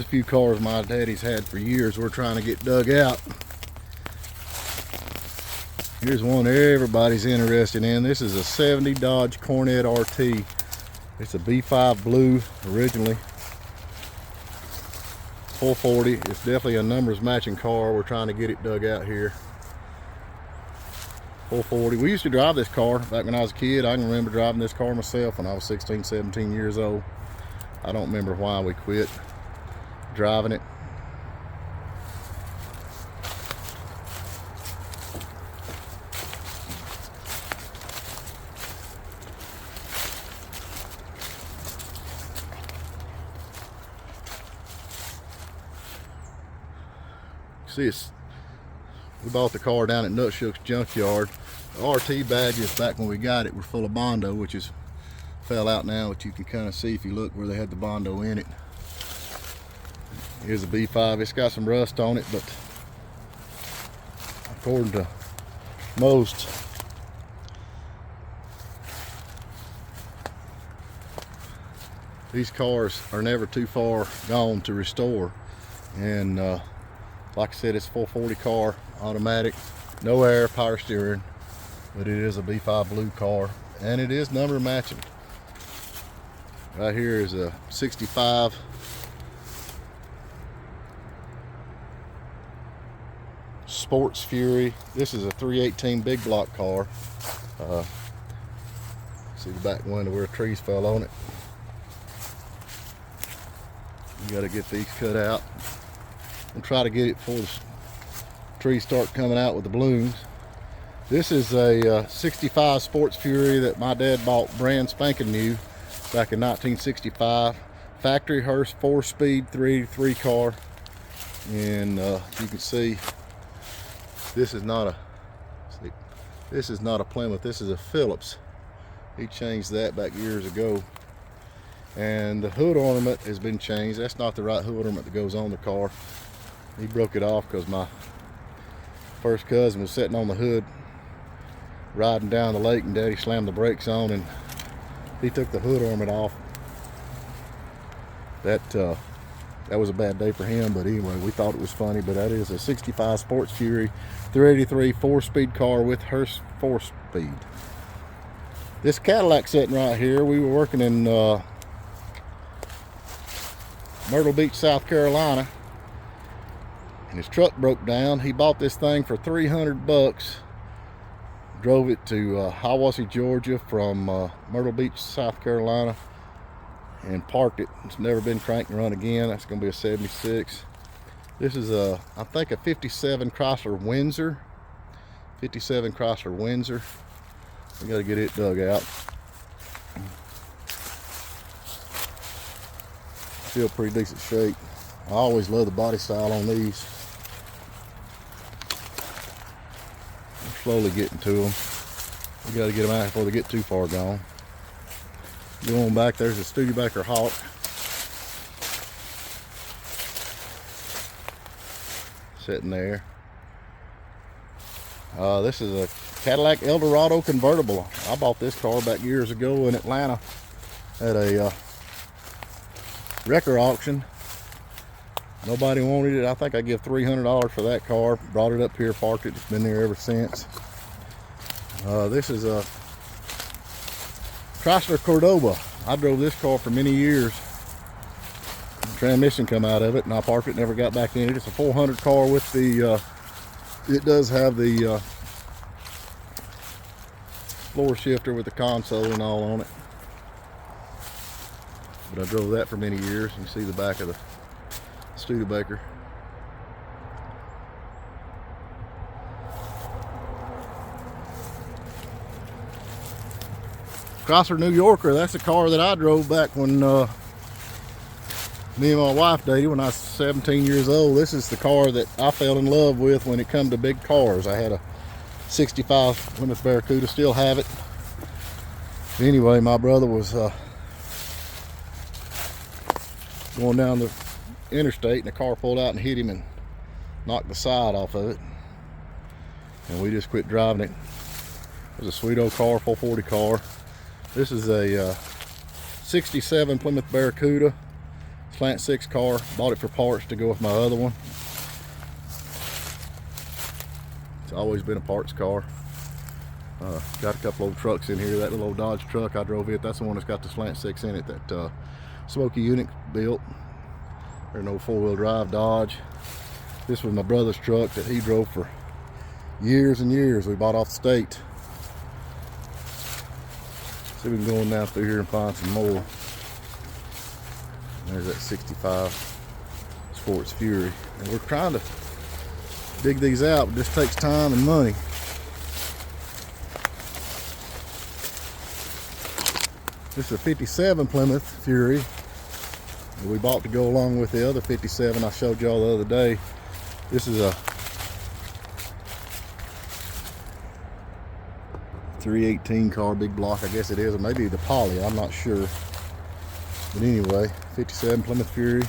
a few cars my daddy's had for years we're trying to get dug out. Here's one everybody's interested in. This is a 70 Dodge Coronet RT. It's a B5 blue originally. 440. It's definitely a numbers matching car. We're trying to get it dug out here. 440. We used to drive this car back when I was a kid. I can remember driving this car myself when I was 16, 17 years old. I don't remember why we quit driving it. See, we bought the car down at Nutshook's Junkyard. The RT badges back when we got it were full of Bondo, which is fell out now, which you can kind of see if you look where they had the Bondo in it. Here's a B5. It's got some rust on it, but according to most, these cars are never too far gone to restore. And like I said, it's a 440 car, automatic, no air, power steering, but it is a B5 blue car, and it is number matching. Right here is a 65 Sports Fury. This is a 318 big block car. See the back window where trees fell on it. You got to get these cut out and try to get it before the trees start coming out with the blooms. This is a 65 Sports Fury that my dad bought brand spanking new back in 1965. Factory Hearst 4-speed 383 car. And you can see this is not a Plymouth, this is a Phillips. He changed that back years ago. And the hood ornament has been changed. That's not the right hood ornament that goes on the car. He broke it off because my first cousin was sitting on the hood riding down the lake, and Daddy slammed the brakes on and he took the hood ornament off. That was a bad day for him, but anyway, we thought it was funny. But that is a 65 Sports Fury 383 4-speed car with Hearst 4-speed. This Cadillac sitting right here, we were working in Myrtle Beach, South Carolina, and his truck broke down. He bought this thing for 300 bucks, drove it to Hiawassee, Georgia from Myrtle Beach, South Carolina, and parked it. It's never been cranked and run again. That's going to be a 76. This is I think a 57 Chrysler Windsor. 57 Chrysler Windsor. We got to get it dug out. Still pretty decent shape. I always love the body style on these. I'm slowly getting to them. We got to get them out before they get too far gone. Going back, there's a Studebaker Hawk. Sitting there. This is a Cadillac Eldorado convertible. I bought this car back years ago in Atlanta at a wrecker auction. Nobody wanted it. I think I give $300 for that car. Brought it up here, parked it. It's been there ever since. This is a Chrysler Cordoba. I drove this car for many years. The transmission come out of it, and I parked it, never got back in it. It's a 400 car with the, it does have the floor shifter with the console and all on it. But I drove that for many years. You can see the back of the Studebaker. Chrysler New Yorker, that's a car that I drove back when me and my wife dated when I was 17 years old. This is the car that I fell in love with when it come to big cars. I had a 65 Plymouth Barracuda, still have it. Anyway, my brother was going down the interstate and the car pulled out and hit him and knocked the side off of it. And we just quit driving it. It was a sweet old car, 440 car. This is a 67 Plymouth Barracuda, Slant 6 car. Bought it for parts to go with my other one. It's always been a parts car. Got a couple old trucks in here. That little old Dodge truck, I drove it. That's the one that's got the Slant 6 in it that Smokey Unit built. There's no 4-wheel drive Dodge. This was my brother's truck that he drove for years and years. We bought off the state. See if we can go on down through here and find some more. There's that 65 Sports Fury. And we're trying to dig these out, but this takes time and money. This is a 57 Plymouth Fury that we bought to go along with the other 57 I showed y'all the other day. This is a 318 car, big block, I guess it is, or maybe the Poly, I'm not sure. But anyway, 57 Plymouth Fury.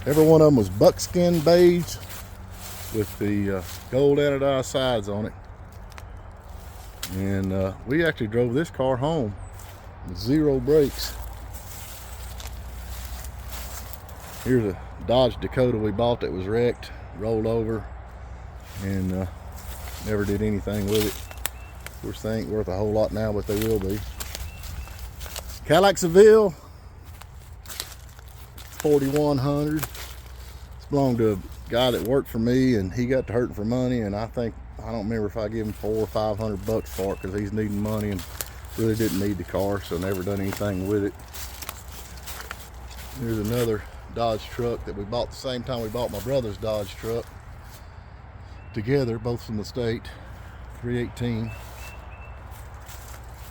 Every one of them was buckskin beige with the gold anodized sides on it. And we actually drove this car home with 0 brakes. Here's a Dodge Dakota we bought that was wrecked, rolled over, and never did anything with it. Of course, they ain't worth a whole lot now, but they will be. Cadillac Seville, 4100. It's belonged to a guy that worked for me, and he got to hurting for money, and I don't remember if I gave him $400 or $500 for it, because he's needing money and really didn't need the car, so never done anything with it. Here's another Dodge truck that we bought the same time we bought my brother's Dodge truck. Together, both from the state, 318.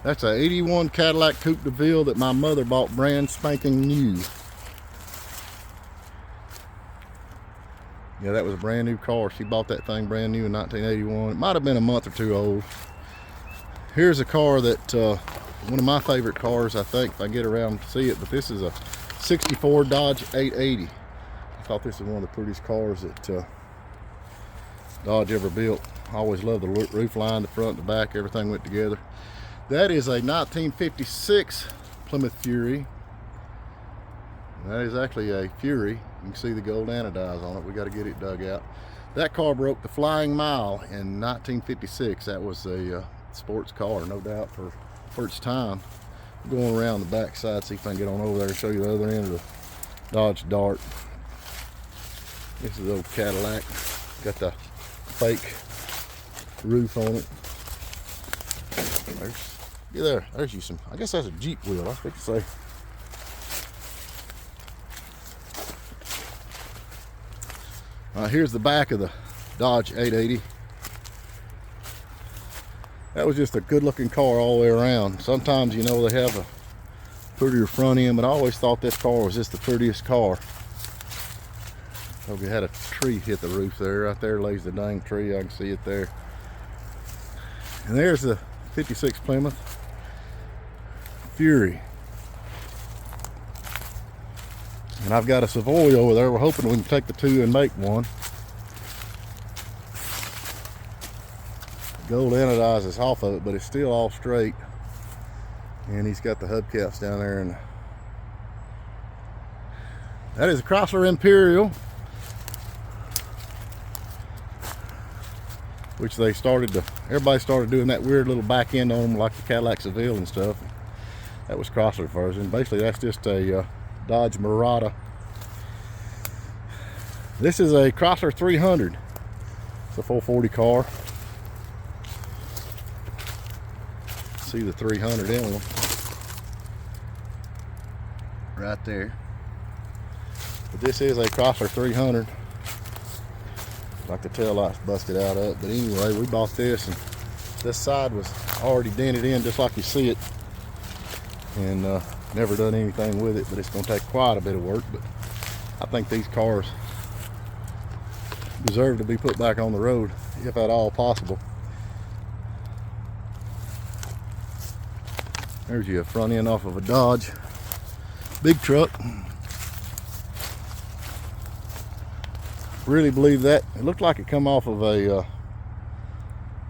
That's a 81 Cadillac Coupe de Ville that my mother bought brand spanking new. Yeah, that was a brand new car. She bought that thing brand new in 1981. It might have been a month or two old. Here's a car that, one of my favorite cars, I think, if I get around to see it, but this is a 64 Dodge 880. I thought this was one of the prettiest cars that Dodge ever built. I always loved the roof line, the front, the back, everything went together. That is a 1956 Plymouth Fury. That is actually a Fury. You can see the gold anodize on it. We got to get it dug out. That car broke the flying mile in 1956. That was a sports car, no doubt, for its time. I'm going around the back side, see if I can get on over there and show you the other end of the Dodge Dart. This is the old Cadillac. Got the fake roof on it. There's you some, I guess that's a Jeep wheel, I was going to say. Here's the back of the Dodge 880. That was just a good looking car all the way around. Sometimes, you know, they have a prettier front end, but I always thought this car was just the prettiest car. Hope you had a tree hit the roof there. Right there lays the dang tree, I can see it there. And there's the 56 Plymouth Fury. And I've got a Savoy over there. We're hoping we can take the two and make one. Gold anodizes off of it, but it's still all straight. And he's got the hubcaps down there. And that is a Chrysler Imperial, which they everybody started doing that weird little back end on them like the Cadillac Seville and stuff. That was Chrysler version. Basically, that's just a Dodge Murata. This is a Chrysler 300. It's a 440 car. See the 300 emblem right there. But this is a Chrysler 300. Like the tail lights busted out of it. But anyway, we bought this, and this side was already dented in just like you see it. And never done anything with it, but it's going to take quite a bit of work. But I think these cars deserve to be put back on the road, if at all possible. There's your front end off of a Dodge big truck. Really believe that. It looked like it come off of a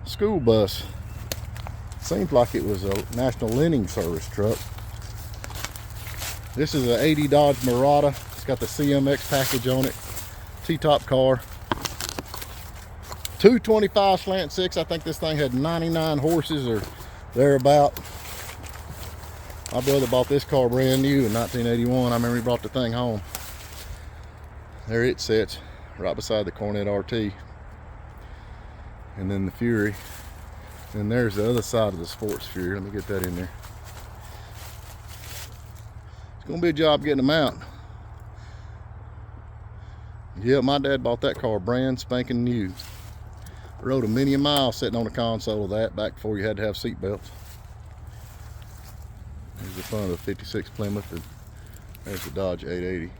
school bus. Seems like it was a National Lending Service truck. This is an 80 Dodge Murata. It's got the CMX package on it. T-top car. 225 slant 6. I think this thing had 99 horses or thereabout. My brother bought this car brand new in 1981. I remember he brought the thing home. There it sits, right beside the Coronet RT. And then the Fury. And there's the other side of the Sports Fury. Let me get that in there. It's gonna be a job getting them out. Yeah, my dad bought that car brand spanking new. Rode a million miles sitting on the console of that back before you had to have seat belts. There's the front of the 56 Plymouth, and there's the Dodge 880.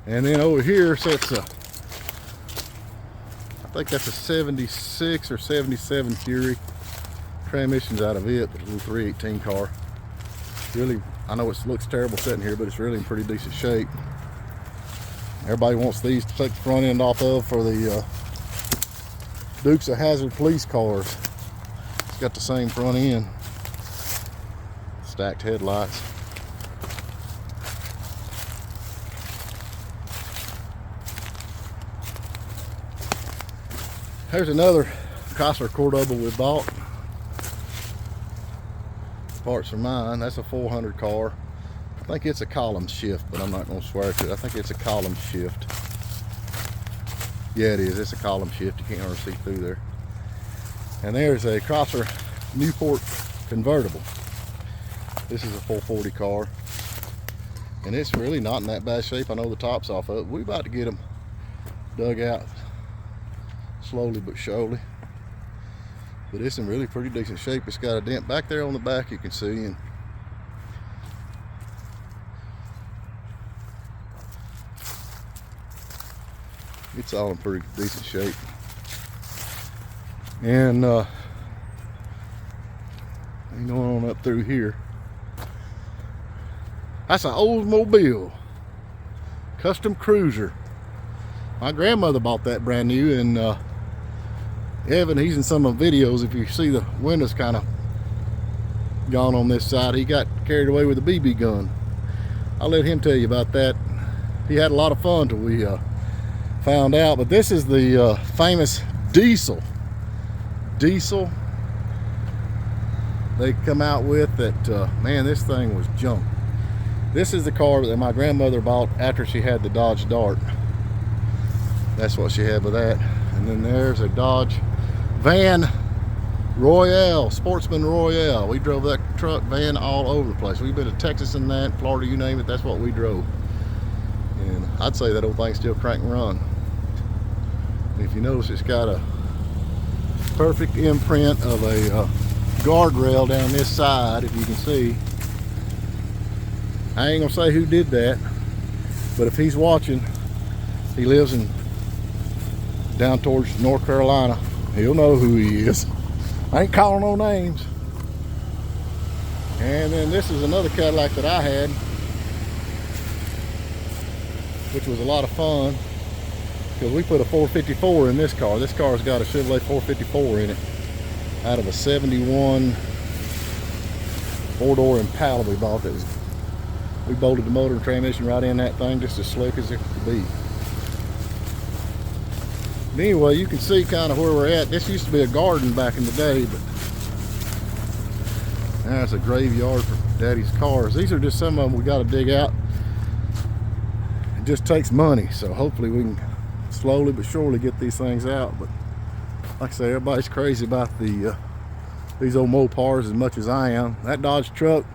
And then over here sits a, I think that's a 76 or 77 Fury. Transmission's out of it, but a little 318 car. Really, I know it looks terrible sitting here, but it's really in pretty decent shape. Everybody wants these to take the front end off of for the Dukes of Hazzard police cars. It's got the same front end. Stacked headlights. There's another Chrysler Cordoba we bought. Parts are mine. That's a 400 car. I think it's a column shift, but I'm not going to swear to it. I think it's a column shift. Yeah, it is. It's a column shift. You can't hardly see through there. And there's a Chrysler Newport convertible. This is a 440 car. And it's really not in that bad shape. I know the top's off of it. We're about to get them dug out slowly but surely. But it's in really pretty decent shape. It's got a dent back there on the back you can see, and it's all in pretty decent shape. And going on up through here, that's an Oldsmobile custom cruiser. My grandmother bought that brand new, and Evan, he's in some of the videos. If you see the windows kind of gone on this side, he got carried away with a BB gun. I'll let him tell you about that. He had a lot of fun till we found out. But this is the famous diesel they come out with that, man, this thing was junk. This is the car that my grandmother bought after she had the Dodge Dart. That's what she had with that. And then there's a Dodge Van Royale, Sportsman Royale. We drove that truck van all over the place. We've been to Texas and that, Florida, you name it, that's what we drove. And I'd say that old thing still crank and run. And if you notice, it's got a perfect imprint of a guardrail down this side, if you can see. I ain't gonna say who did that, but if he's watching, he lives in down towards North Carolina, he'll know who he is. I ain't calling no names. And then this is another Cadillac that I had, which was a lot of fun, because we put a 454 in this car. This car's got a Chevrolet 454 in it, out of a 71 four-door Impala we bought. We bolted the motor and transmission right in that thing, just as slick as it could be. But anyway, you can see kind of where we're at. This used to be a garden back in the day, but now it's a graveyard for Daddy's cars. These are just some of them we got to dig out. It just takes money, so hopefully we can slowly but surely get these things out. But like I say, everybody's crazy about these old mopars as much as I am. That Dodge truck,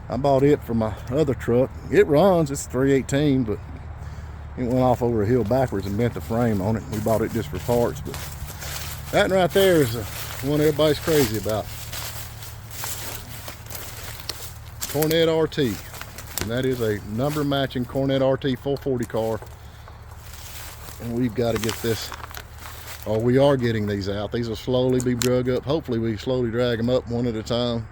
I bought it for my other truck. It runs, it's 318, but it went off over a hill backwards and bent the frame on it. We bought it just for parts, but that right there is one everybody's crazy about. Coronet RT, and that is a number matching Coronet RT 440 car. And we've got to get this, or we are getting these out. These will slowly be drug up. Hopefully we slowly drag them up one at a time.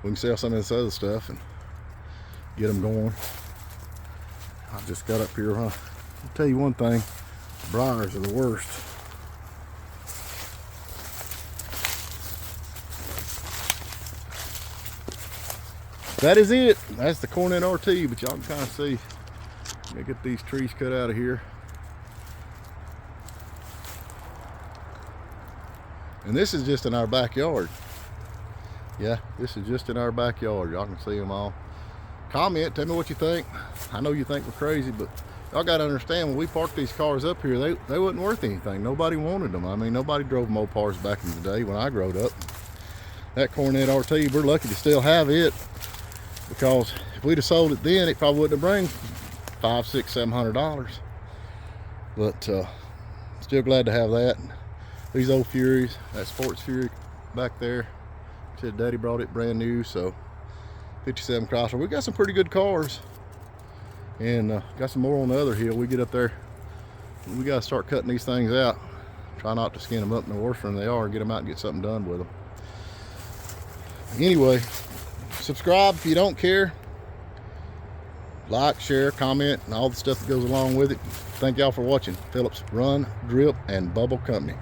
We can sell some of this other stuff and get them going. I just got up here, huh? I'll tell you one thing. Briars are the worst. That is it. That's the Coronet RT, but y'all can kind of see. Let me get these trees cut out of here. And this is just in our backyard. Yeah, this is just in our backyard. Y'all can see them all. Comment, tell me what you think. I know you think we're crazy, but y'all got to understand, when we parked these cars up here, they wasn't worth anything. Nobody wanted them. I mean, nobody drove mopars back in the day when I growed up. That Coronet RT, we're lucky to still have it, because if we'd have sold it then, it probably wouldn't have bring $500, $600, $700. But still glad to have that. These old Furies, that Sports Fury back there, said Daddy brought it brand new, so 57 crosser. We got some pretty good cars, and got some more on the other hill. We get up there, we got to start cutting these things out. Try not to skin them up no worse than they are, get them out and get something done with them. Anyway, subscribe if you don't care. Like, share, comment, and all the stuff that goes along with it. Thank y'all for watching. Phillips Run, Drip, and Bubble Company.